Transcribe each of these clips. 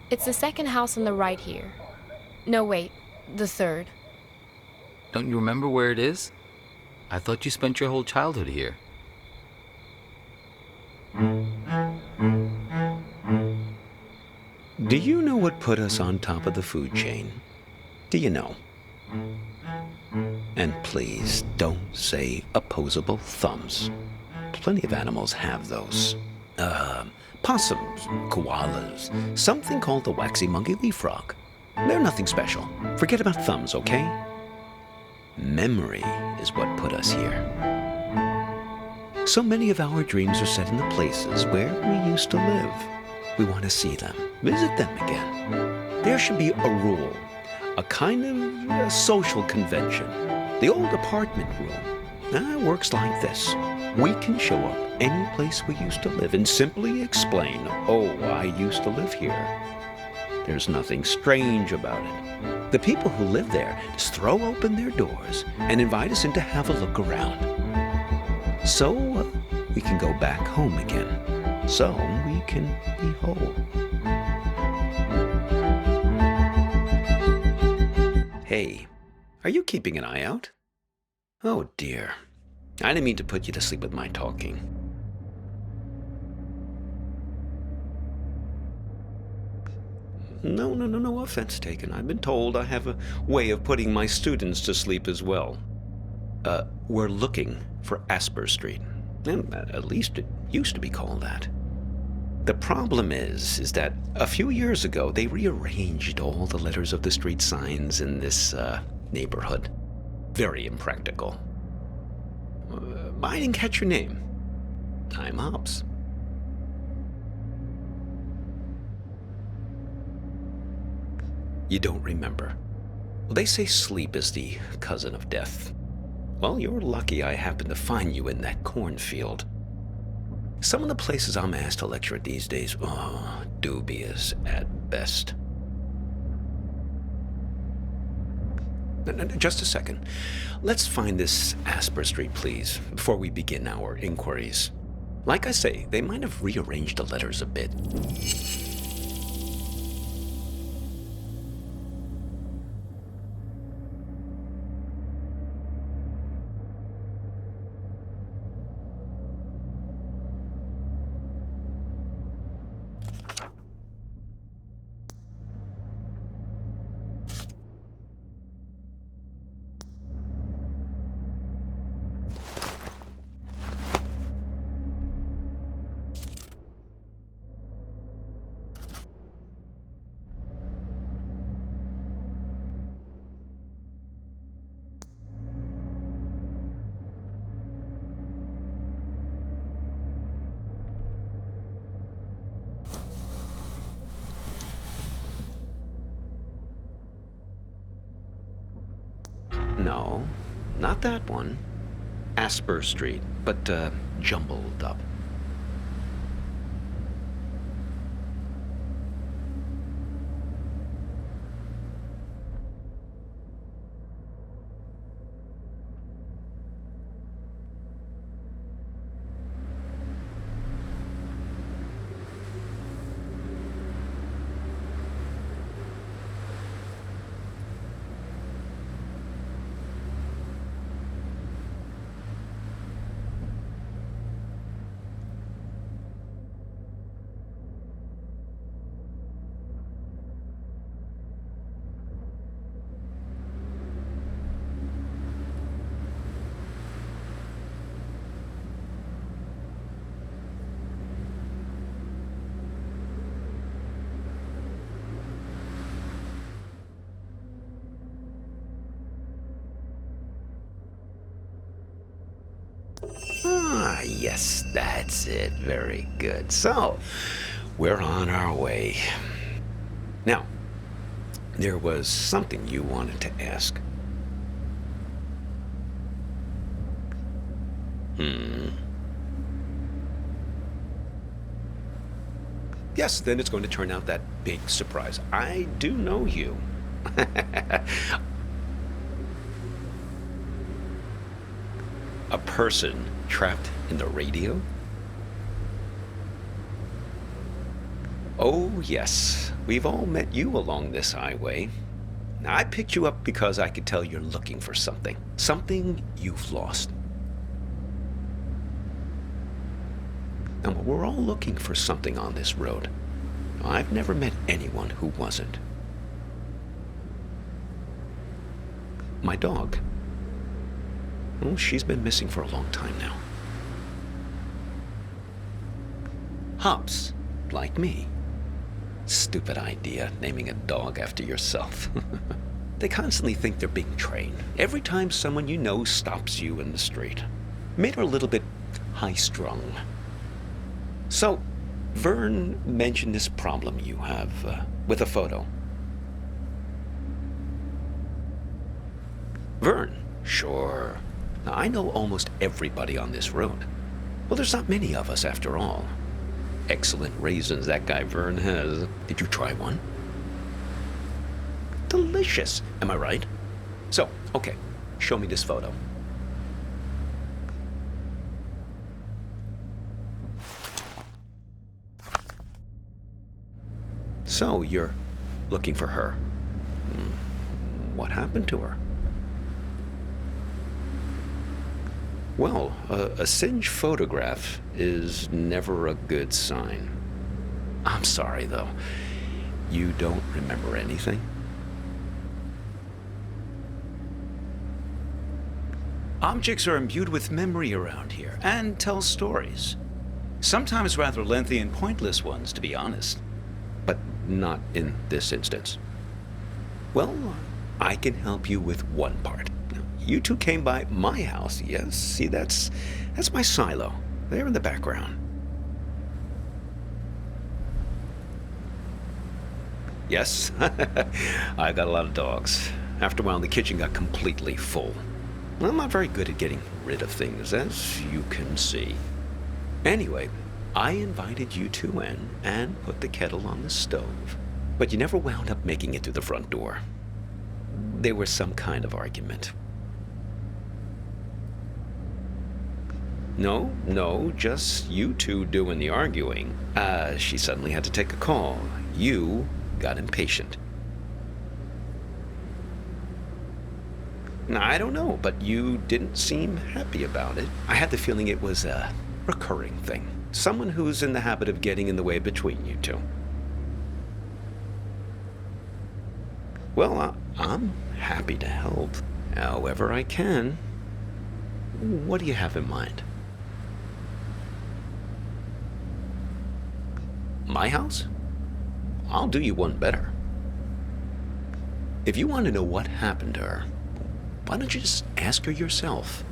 It's the second house on the right here. No, wait, the third. Don't you remember where it is? I thought you spent your whole childhood here. Do you know what put us on top of the food chain? Do you know? And please don't say opposable thumbs. Plenty of animals have those. Possums, koalas, something called the waxy monkey leaf frog. They're nothing special. Forget about thumbs, okay? Memory is what put us here. So many of our dreams are set in the places where we used to live. We want to see them, visit them again. There should be a rule, a kind of social convention. The old apartment room works like this. We can show up any place we used to live and simply explain, oh, I used to live here. There's nothing strange about it. The people who live there just throw open their doors and invite us in to have a look around. So we can go back home again. So we can be whole. Hey, are you keeping an eye out? Oh dear. I didn't mean to put you to sleep with my talking. No offense taken. I've been told I have a way of putting my students to sleep as well. We're looking for Asper Street. And at least it used to be called that. The problem is that a few years ago they rearranged all the letters of the street signs in this neighborhood. Very impractical. I didn't catch your name. I'm Hobbs. You don't remember. Well, they say sleep is the cousin of death. Well, you're lucky I happened to find you in that cornfield. Some of the places I'm asked to lecture at these days, dubious at best. Just a second. Let's find this Asper Street, please, before we begin our inquiries. Like I say, they might have rearranged the letters a bit. No, not that one. Asper Street, but jumbled up. Ah, yes, that's it. Very good. So, we're on our way. Now, there was something you wanted to ask. Yes, then it's going to turn out that big surprise. I do know you. A person trapped in the radio? Oh, yes. We've all met you along this highway. I picked you up because I could tell you're looking for something. Something you've lost. Now, we're all looking for something on this road. I've never met anyone who wasn't. My dog. Oh, she's been missing for a long time now. Hops, like me. Stupid idea, naming a dog after yourself. They constantly think they're being trained. Every time someone you know stops you in the street. Made her a little bit high-strung. So, Vern mentioned this problem you have with a photo. Vern? Sure. Now, I know almost everybody on this road. Well, there's not many of us after all. Excellent raisins that guy Vern has. Did you try one? Delicious, am I right? So, okay, show me this photo. So, you're looking for her. What happened to her? Well, a singed photograph is never a good sign. I'm sorry, though. You don't remember anything? Objects are imbued with memory around here, and tell stories. Sometimes rather lengthy and pointless ones, to be honest. But not in this instance. Well, I can help you with one part. You two came by my house, yes? See, that's my silo. There in the background. Yes, I got a lot of dogs. After a while, the kitchen got completely full. I'm not very good at getting rid of things, as you can see. Anyway, I invited you two in and put the kettle on the stove. But you never wound up making it through the front door. There was some kind of argument. No, just you two doing the arguing. She suddenly had to take a call. You got impatient. Now, I don't know, but you didn't seem happy about it. I had the feeling it was a recurring thing. Someone who's in the habit of getting in the way between you two. Well, I'm happy to help, however I can. What do you have in mind? My house? I'll do you one better. If you want to know what happened to her, why don't you just ask her yourself?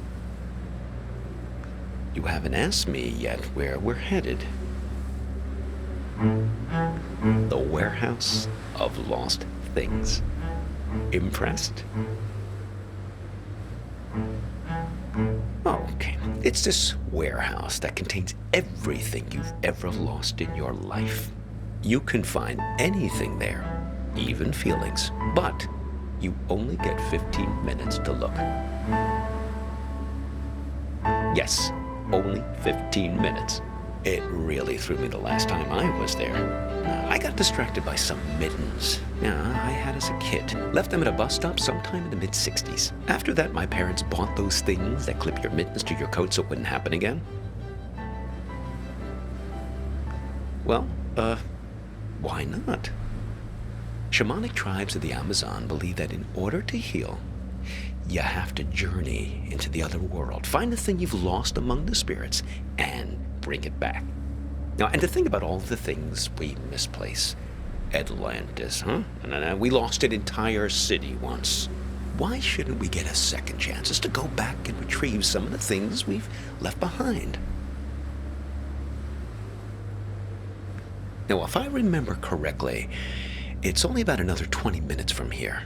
You haven't asked me yet where we're headed. The warehouse of lost things. Impressed? Okay. It's this warehouse that contains everything you've ever lost in your life. You can find anything there, even feelings, but you only get 15 minutes to look. Yes, only 15 minutes. It really threw me the last time I was there. I got distracted by some mittens I had as a kid. Left them at a bus stop sometime in the mid-60s. After that, my parents bought those things that clip your mittens to your coat so it wouldn't happen again. Well, why not? Shamanic tribes of the Amazon believe that in order to heal, you have to journey into the other world, find the thing you've lost among the spirits, and bring it back. Now, and to think about all the things we misplace. Atlantis, huh? And we lost an entire city once. Why shouldn't we get a second chance just to go back and retrieve some of the things we've left behind? Now, if I remember correctly, it's only about another 20 minutes from here.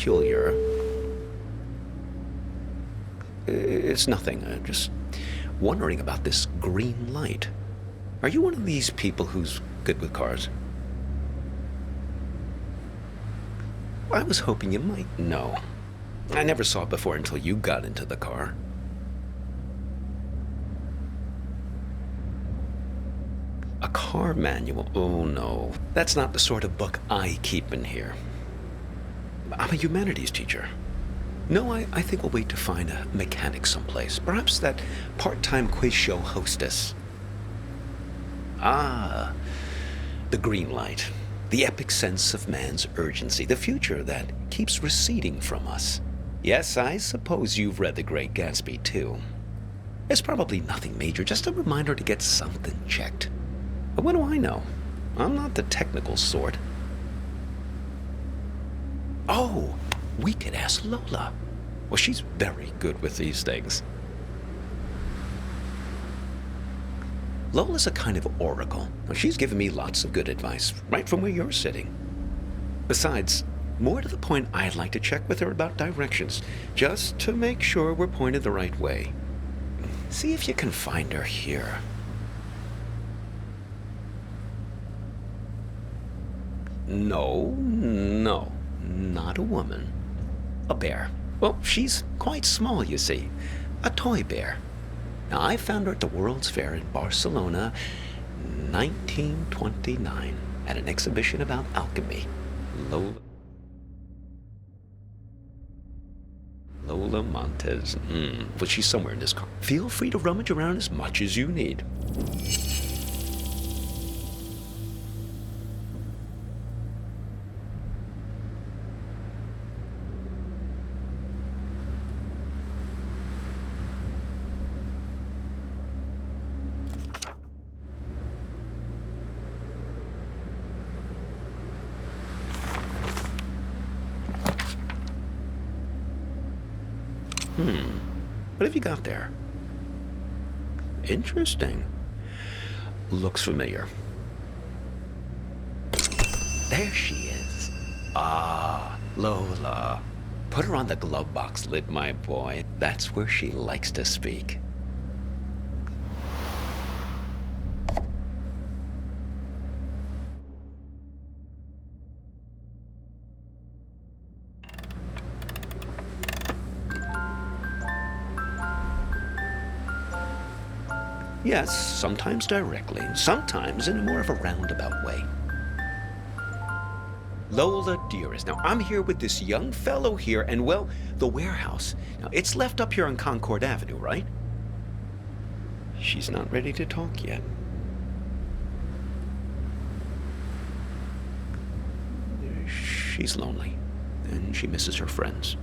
peculiar. It's nothing. Just wondering about this green light. Are you one of these people who's good with cars? I was hoping you might know. I never saw it before until you got into the car. A car manual? Oh no. That's not the sort of book I keep in here. I'm a humanities teacher. No, I think we'll wait to find a mechanic someplace. Perhaps that part-time quiz show hostess. Ah, the green light. The epic sense of man's urgency. The future that keeps receding from us. Yes, I suppose you've read The Great Gatsby, too. It's probably nothing major, just a reminder to get something checked. But what do I know? I'm not the technical sort. Oh, we could ask Lola. Well, she's very good with these things. Lola's a kind of oracle. She's given me lots of good advice, right from where you're sitting. Besides, more to the point, I'd like to check with her about directions, just to make sure we're pointed the right way. See if you can find her here. No, not a woman. A bear. Well, she's quite small, you see. A toy bear. Now, I found her at the World's Fair in Barcelona, 1929, at an exhibition about alchemy. Lola Montez. But she's somewhere in this car. Feel free to rummage around as much as you need. What have you got there? Interesting. Looks familiar. There she is. Ah, Lola. Put her on the glove box lid, my boy. That's where she likes to speak. Yes, sometimes directly, sometimes in more of a roundabout way. Lola, dearest, now I'm here with this young fellow here, and well, the warehouse. Now, it's left up here on Concord Avenue, right? She's not ready to talk yet. She's lonely, and she misses her friends.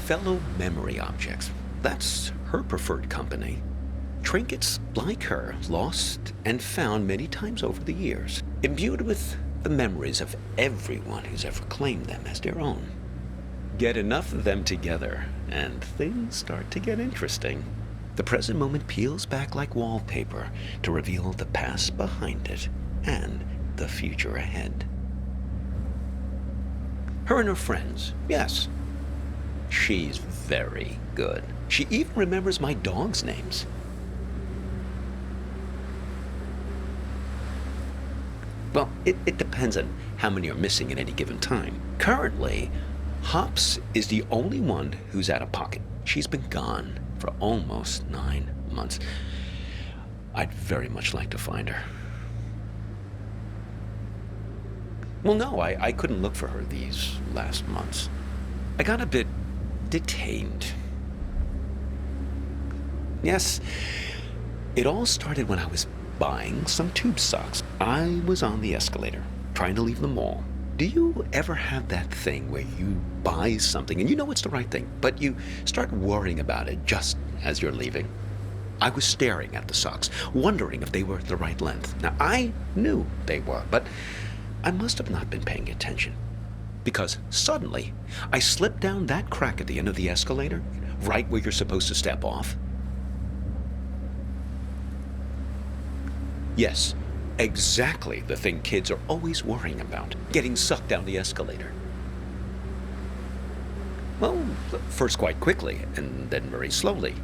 Fellow memory objects. That's her preferred company. Trinkets like her, lost and found many times over the years, imbued with the memories of everyone who's ever claimed them as their own. Get enough of them together, and things start to get interesting. The present moment peels back like wallpaper to reveal the past behind it and the future ahead. Her and her friends, yes. She's very good. She even remembers my dog's names. Well, it depends on how many are missing at any given time. Currently, Hops is the only one who's out of pocket. She's been gone for almost 9 months. I'd very much like to find her. Well, no, I couldn't look for her these last months. I got a bit detained. Yes, it all started when I was buying some tube socks. I was on the escalator, trying to leave the mall. Do you ever have that thing where you buy something and you know it's the right thing, but you start worrying about it just as you're leaving? I was staring at the socks, wondering if they were the right length. Now, I knew they were, but I must have not been paying attention. Because suddenly, I slipped down that crack at the end of the escalator, right where you're supposed to step off. Yes, Exactly the thing kids are always worrying about, getting sucked down the escalator. Well, first quite quickly, and then very slowly.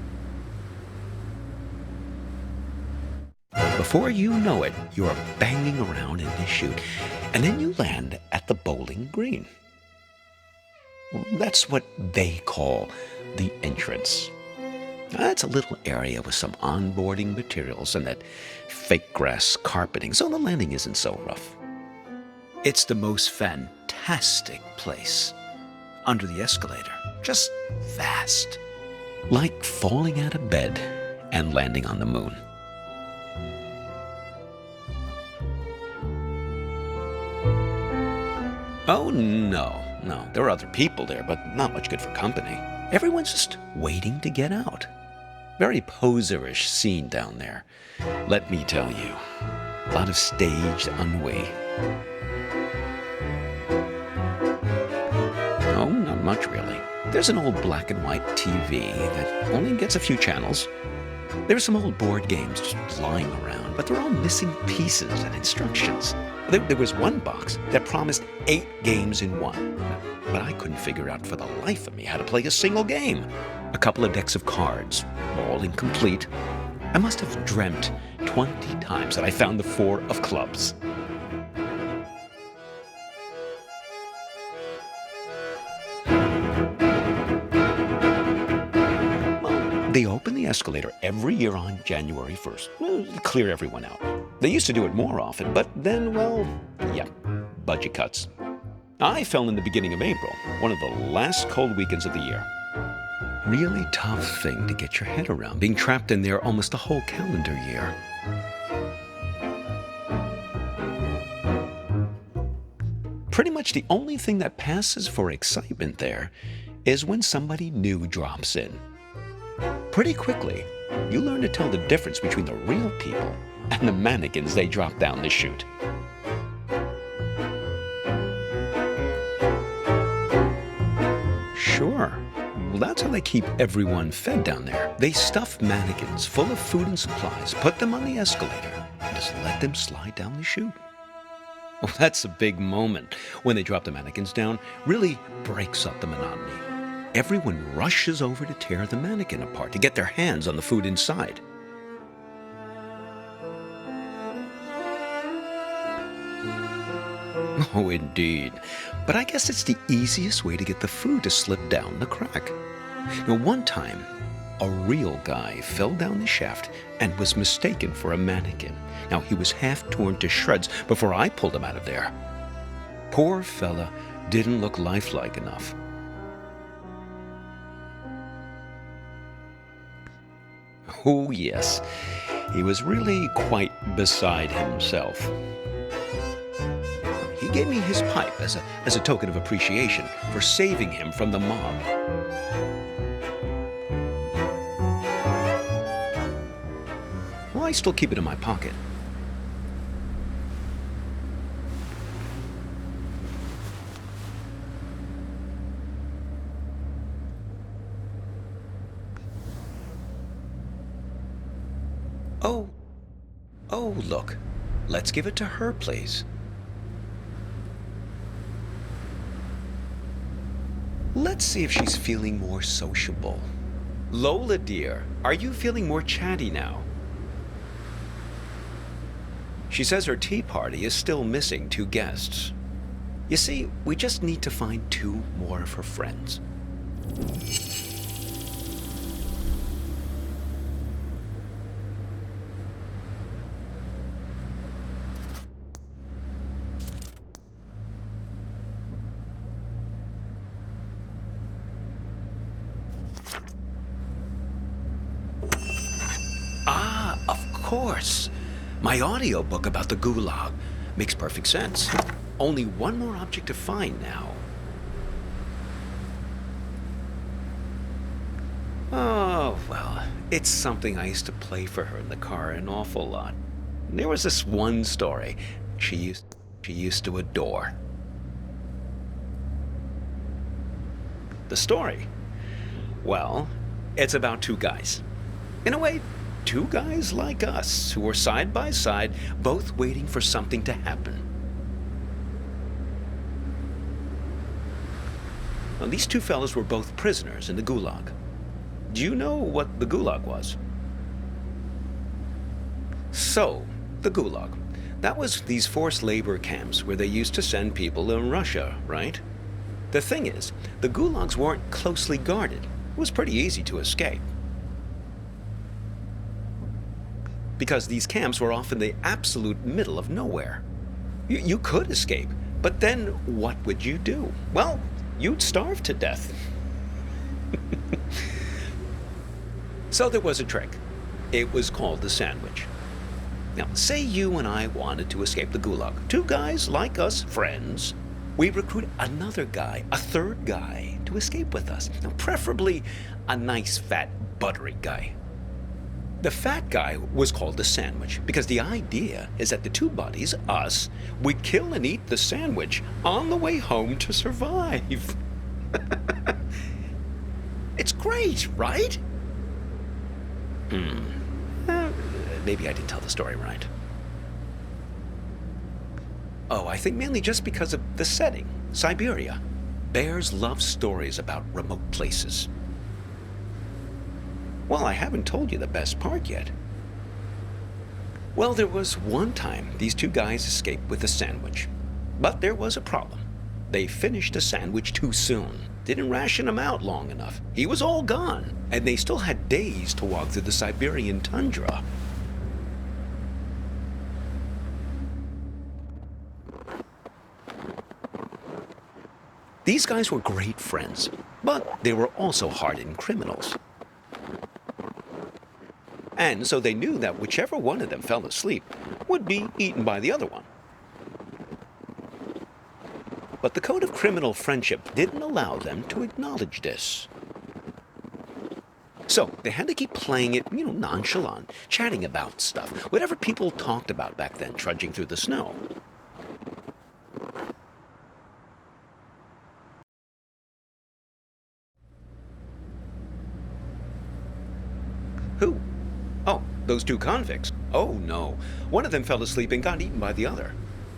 Before you know it, you're banging around in this chute, and then you land at the bowling green. That's what they call the entrance. That's a little area with some onboarding materials and that fake grass carpeting, so the landing isn't so rough. It's the most fantastic place. Under the escalator, just vast. Like falling out of bed and landing on the moon. Oh, no. There are other people there, but not much good for company. Everyone's just waiting to get out. Very poserish scene down there, let me tell you. A lot of staged ennui. Oh, not much really. There's an old black and white TV that only gets a few channels. There's some old board games just lying around, but they're all missing pieces and instructions. There was one box that promised 8 games in one, but I couldn't figure out for the life of me how to play a single game. A couple of decks of cards, all incomplete. I must have dreamt 20 times that I found the 4 of clubs. They open the escalator every year on January 1st. Well, to clear everyone out. They used to do it more often, but then, well, yeah, budget cuts. I fell in the beginning of April, one of the last cold weekends of the year. Really tough thing to get your head around, being trapped in there almost a whole calendar year. Pretty much the only thing that passes for excitement there is when somebody new drops in. Pretty quickly, you learn to tell the difference between the real people and the mannequins they drop down the chute. Sure. Well, that's how they keep everyone fed down there. They stuff mannequins full of food and supplies, put them on the escalator, and just let them slide down the chute. Well, that's a big moment when they drop the mannequins down. Really breaks up the monotony. Everyone rushes over to tear the mannequin apart to get their hands on the food inside. Oh, indeed. But I guess it's the easiest way to get the food to slip down the crack. One time, a real guy fell down the shaft and was mistaken for a mannequin. Now, he was half torn to shreds before I pulled him out of there. Poor fella didn't look lifelike enough. Oh, yes, he was really quite beside himself. He gave me his pipe as a token of appreciation for saving him from the mob. Well, I still keep it in my pocket. Oh, look. Let's give it to her, please. Let's see if she's feeling more sociable. Lola, dear, are you feeling more chatty now? She says her tea party is still missing 2 guests. You see, we just need to find 2 more of her friends. Of course. My audiobook about the Gulag makes perfect sense. Only one more object to find now. Oh, well, it's something I used to play for her in the car an awful lot. There was this one story she used to adore. The story? Well, it's about 2 guys. In a way, Two guys like us who were side by side, both waiting for something to happen. Now, these two fellas were both prisoners in the Gulag. Do you know what the Gulag was? So, the Gulag. That was these forced labor camps where they used to send people in Russia, right? The thing is, the Gulags weren't closely guarded. It was pretty easy to escape. Because these camps were off in the absolute middle of nowhere. You could escape, but then what would you do? Well, you'd starve to death. So there was a trick. It was called the sandwich. Now, say you and I wanted to escape the Gulag. Two guys like us, friends. We recruit another guy, a third guy, to escape with us. Now, preferably a nice, fat, buttery guy. The fat guy was called the sandwich because the idea is that the two buddies, us, would kill and eat the sandwich on the way home to survive. It's great, right? Maybe I didn't tell the story right. Oh, I think mainly just because of the setting, Siberia. Bears love stories about remote places. Well, I haven't told you the best part yet. Well, there was one time these two guys escaped with a sandwich. But there was a problem. They finished the sandwich too soon. Didn't ration him out long enough. He was all gone, and they still had days to walk through the Siberian tundra. These guys were great friends, but they were also hardened criminals. And so they knew that whichever one of them fell asleep would be eaten by the other one. But the code of criminal friendship didn't allow them to acknowledge this. So they had to keep playing it, nonchalant, chatting about stuff, whatever people talked about back then, trudging through the snow. Who? Oh, those two convicts. Oh, no. One of them fell asleep and got eaten by the other.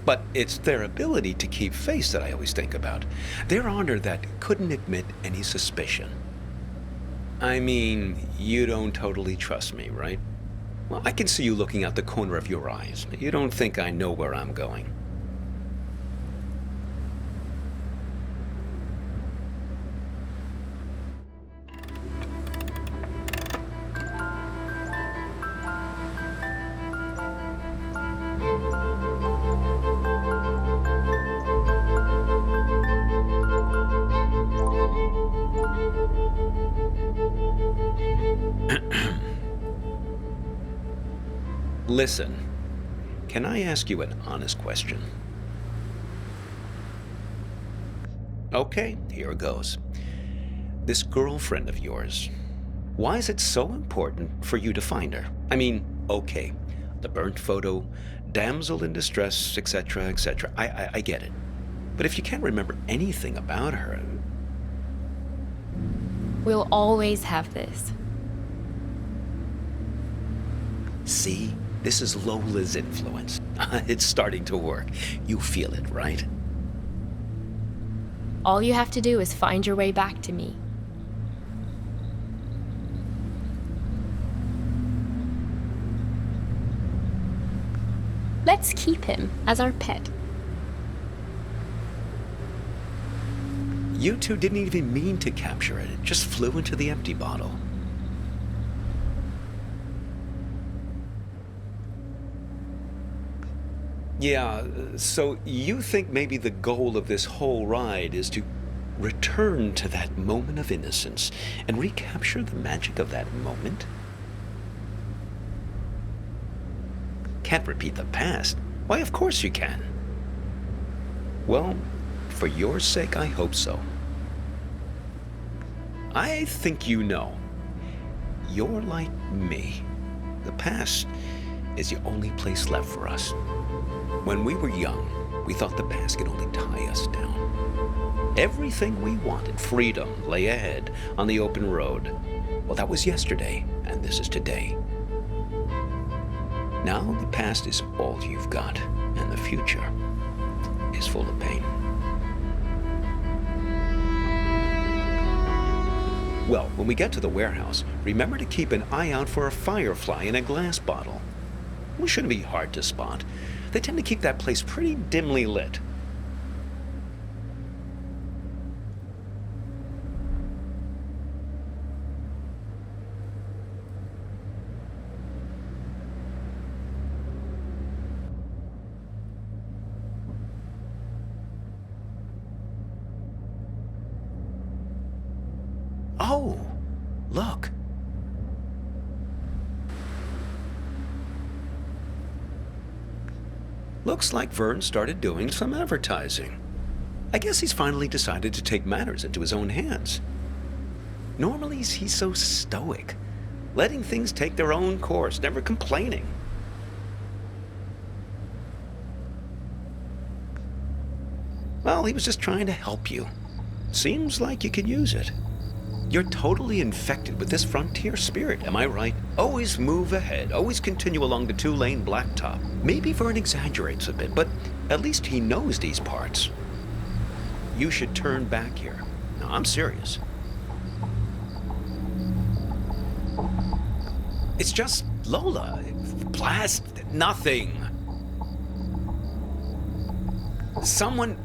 But it's their ability to keep face that I always think about. Their honor that couldn't admit any suspicion. I mean, you don't totally trust me, right? Well, I can see you looking out the corner of your eyes. You don't think I know where I'm going. Listen, can I ask you an honest question? Okay, here goes. This girlfriend of yours, why is it so important for you to find her? I mean, okay, the burnt photo, damsel in distress, etc., etc. I get it. But if you can't remember anything about her... We'll always have this. See? This is Lola's influence. It's starting to work. You feel it, right? All you have to do is find your way back to me. Let's keep him as our pet. You two didn't even mean to capture it. It just flew into the empty bottle. Yeah, so you think maybe the goal of this whole ride is to return to that moment of innocence and recapture the magic of that moment? Can't repeat the past. Why, of course you can. Well, for your sake, I hope so. I think you know. You're like me. The past is the only place left for us. When we were young, we thought the past could only tie us down. Everything we wanted, freedom, lay ahead on the open road. Well, that was yesterday, and this is today. Now the past is all you've got, and the future is full of pain. Well, when we get to the warehouse, remember to keep an eye out for a firefly in a glass bottle. It shouldn't be hard to spot. They tend to keep that place pretty dimly lit. Oh, look. Looks like Vern started doing some advertising. I guess he's finally decided to take matters into his own hands. Normally, he's so stoic, letting things take their own course, never complaining. Well, he was just trying to help you. Seems like you could use it. You're totally infected with this frontier spirit, am I right? Always move ahead, always continue along the two-lane blacktop. Maybe Vern exaggerates a bit, but at least he knows these parts. You should turn back here. No, I'm serious. It's just Lola. Blast nothing. Someone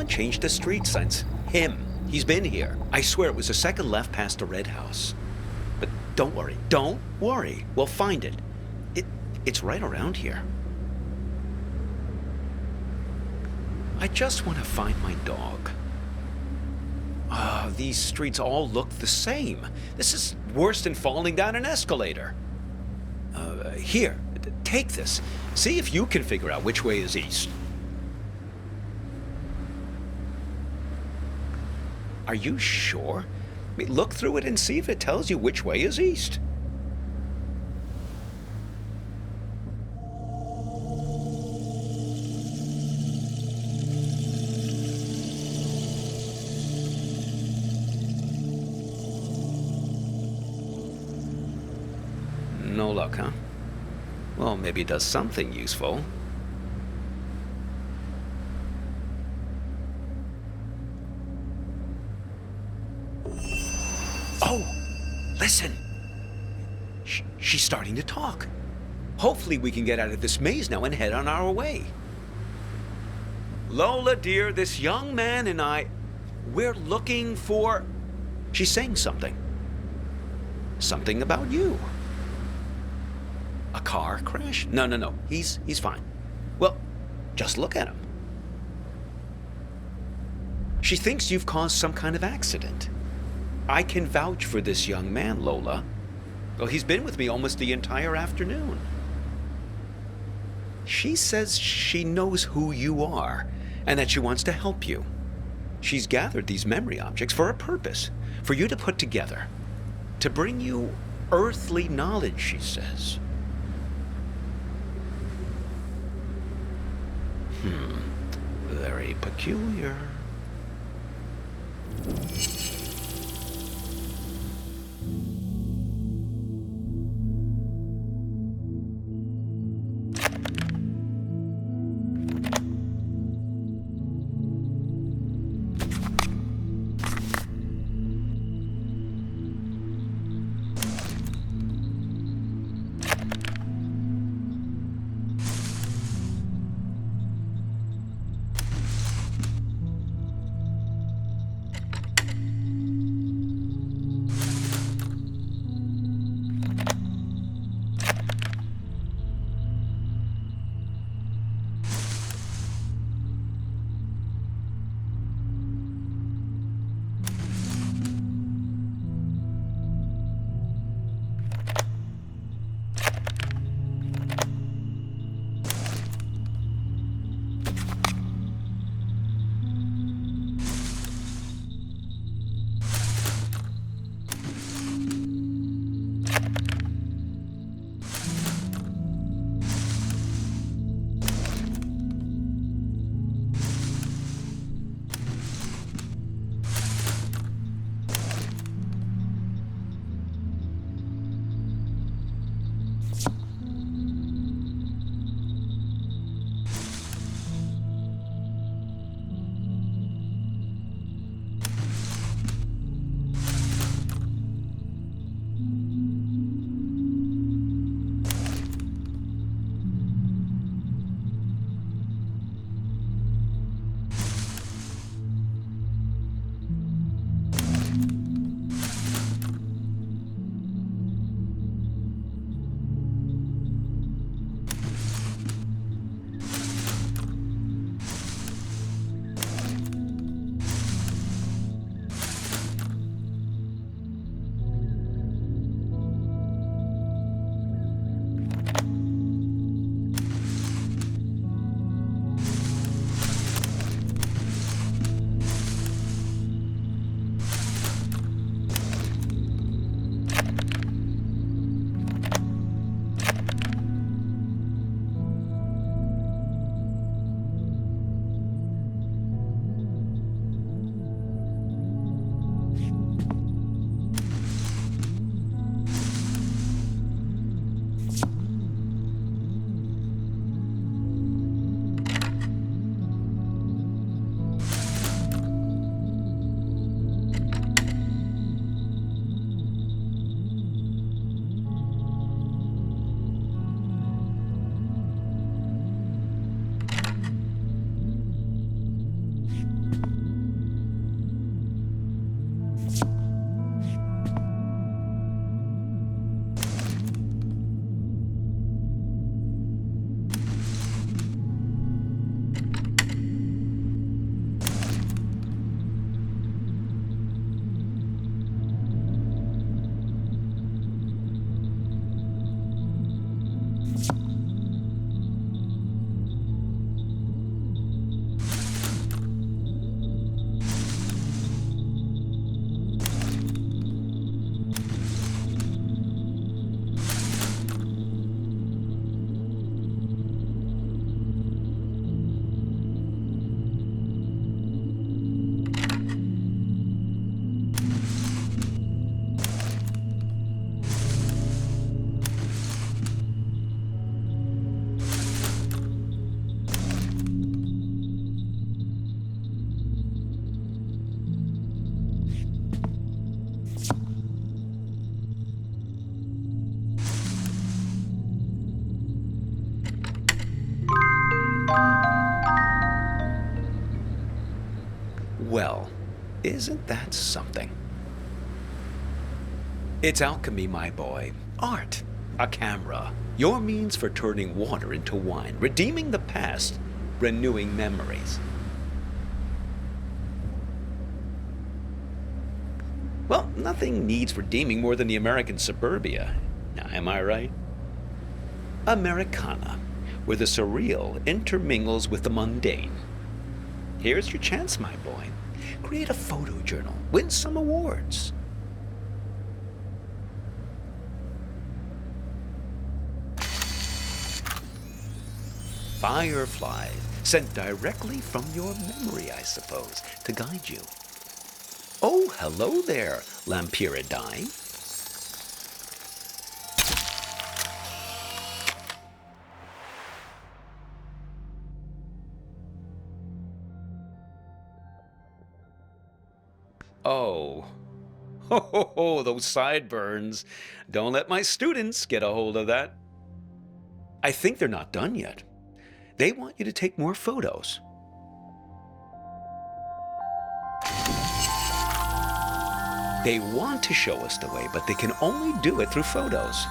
changed the street signs. Him. He's been here. I swear it was the second left past the red house. But don't worry. Don't worry. We'll find it. It's right around here. I just want to find my dog. These streets all look the same. This is worse than falling down an escalator. Here, take this. See if you can figure out which way is east. Are you sure? I mean, look through it and see if it tells you which way is east. No luck, huh? Well, maybe it does something useful. Oh, listen. She's starting to talk. Hopefully we can get out of this maze now and head on our way. Lola, dear, this young man and I, we're looking for... She's saying something. Something about you. A car crash? No. He's fine. Well, just look at him. She thinks you've caused some kind of accident. I can vouch for this young man, Lola. Well, he's been with me almost the entire afternoon. She says she knows who you are and that she wants to help you. She's gathered these memory objects for a purpose, for you to put together, to bring you earthly knowledge, she says. Very peculiar. Well, isn't that something? It's alchemy, my boy. Art. A camera. Your means for turning water into wine, redeeming the past, renewing memories. Well, nothing needs redeeming more than the American suburbia. Now, am I right? Americana, where the surreal intermingles with the mundane. Here's your chance, my boy. Create a photo journal. Win some awards. Fireflies, sent directly from your memory, I suppose, to guide you. Oh, hello there, Lampiridine. Oh. Ho, those sideburns. Don't let my students get a hold of that. I think they're not done yet. They want you to take more photos. They want to show us the way, but they can only do it through photos.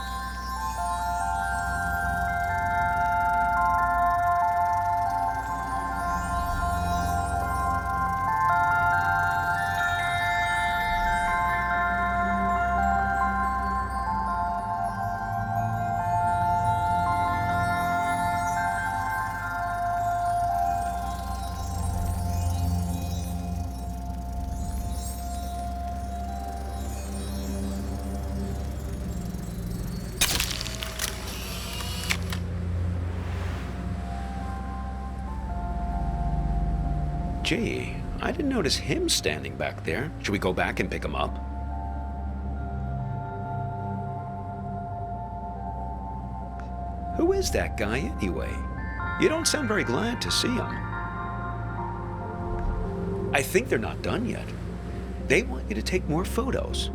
Gee, I didn't notice him standing back there. Should we go back and pick him up? Who is that guy anyway? You don't sound very glad to see him. I think they're not done yet. They want you to take more photos.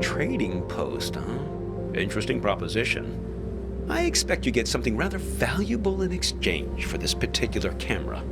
Trading post, huh? Interesting proposition. I expect you get something rather valuable in exchange for this particular camera.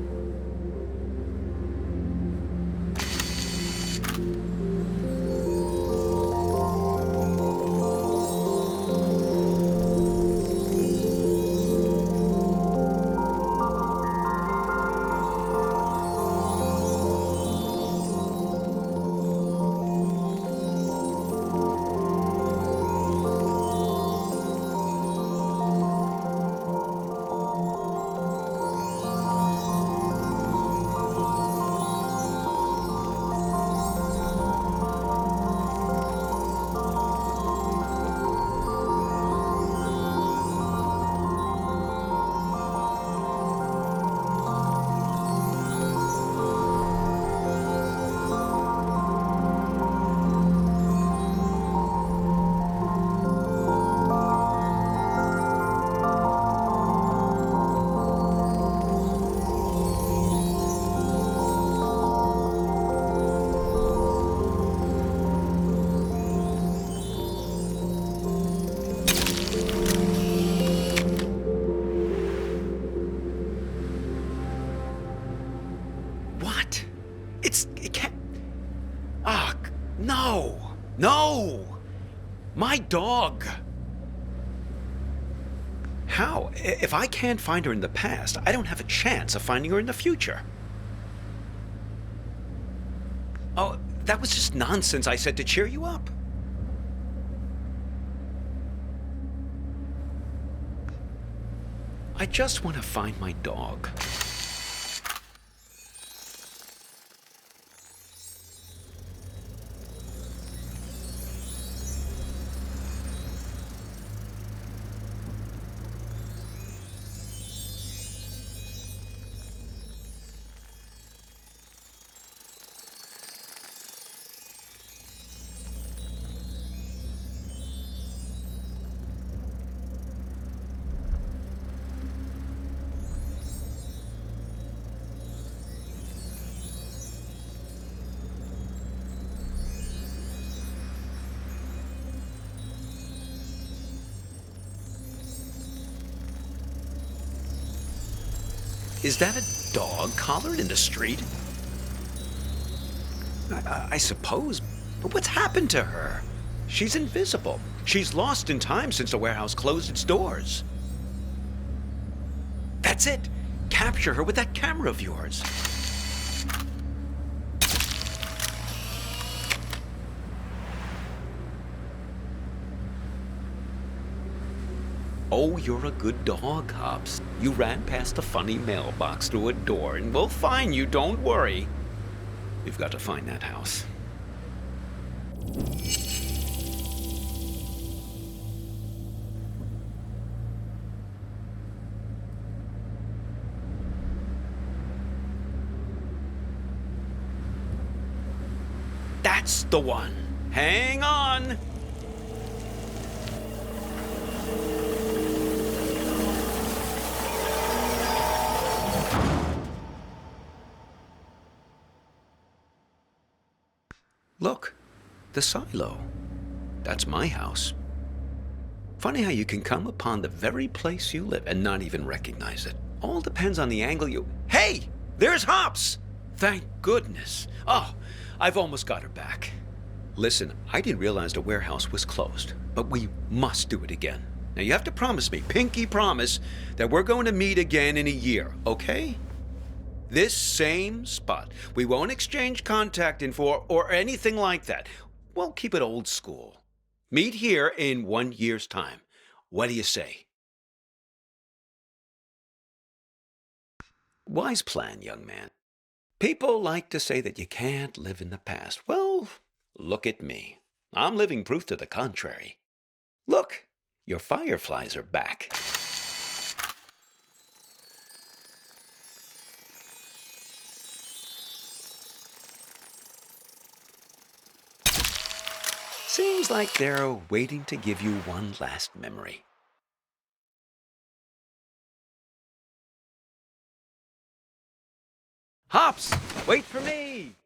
It can't. Ah, no! No! My dog! How? If I can't find her in the past, I don't have a chance of finding her in the future. Oh, That was just nonsense I said to cheer you up. I just want to find my dog. Is that a dog collared in the street? I suppose, but what's happened to her? She's invisible. She's lost in time since the warehouse closed its doors. That's it. Capture her with that camera of yours. Oh, you're a good dog, Hobbs. You ran past a funny mailbox through a door, and we'll find you, don't worry. We've got to find that house. That's the one. Hang on. Look, the silo. That's my house. Funny how you can come upon the very place you live and not even recognize it. All depends on the angle you... Hey! There's Hops! Thank goodness. Oh, I've almost got her back. Listen, I didn't realize the warehouse was closed, but we must do it again. Now you have to promise me, pinky promise, that we're going to meet again in a year, okay? This same spot. We won't exchange contact info or anything like that. We'll keep it old school. Meet here in 1 year's time. What do you say? Wise plan, young man. People like to say that you can't live in the past. Well, look at me. I'm living proof to the contrary. Look, your fireflies are back. Seems like they're waiting to give you one last memory. Hops, wait for me!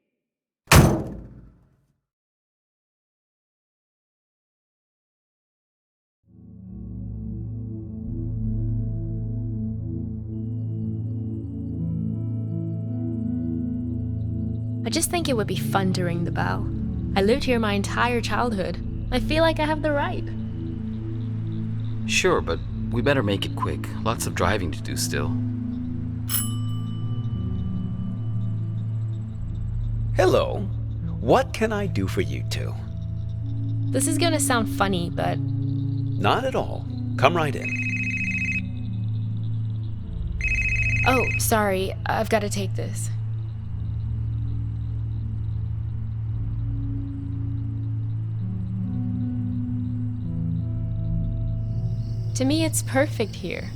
I just think it would be fun to ring the bell. I lived here my entire childhood. I feel like I have the right. Sure, but we better make it quick. Lots of driving to do still. Hello. What can I do for you two? This is gonna sound funny, but Not at all. Come right in. oh, sorry, I've gotta take this. To me, it's perfect here.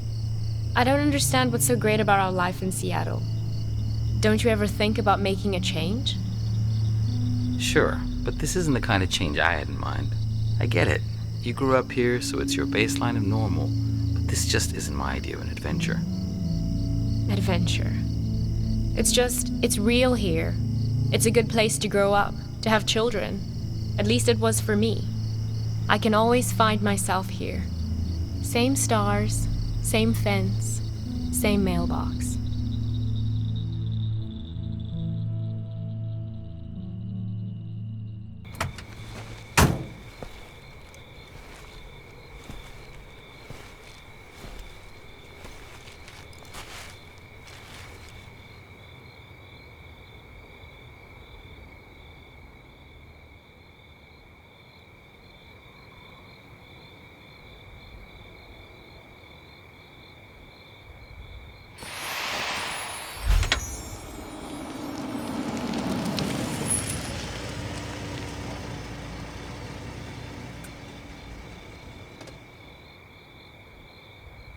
I don't understand what's so great about our life in Seattle. Don't you ever think about making a change? Sure, but this isn't the kind of change I had in mind. I get it. You grew up here, so it's your baseline of normal. But this just isn't my idea of an adventure. Adventure. It's real here. It's a good place to grow up, to have children. At least it was for me. I can always find myself here. Same stars, same fence, same mailbox.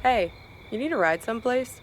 Hey, you need a ride someplace?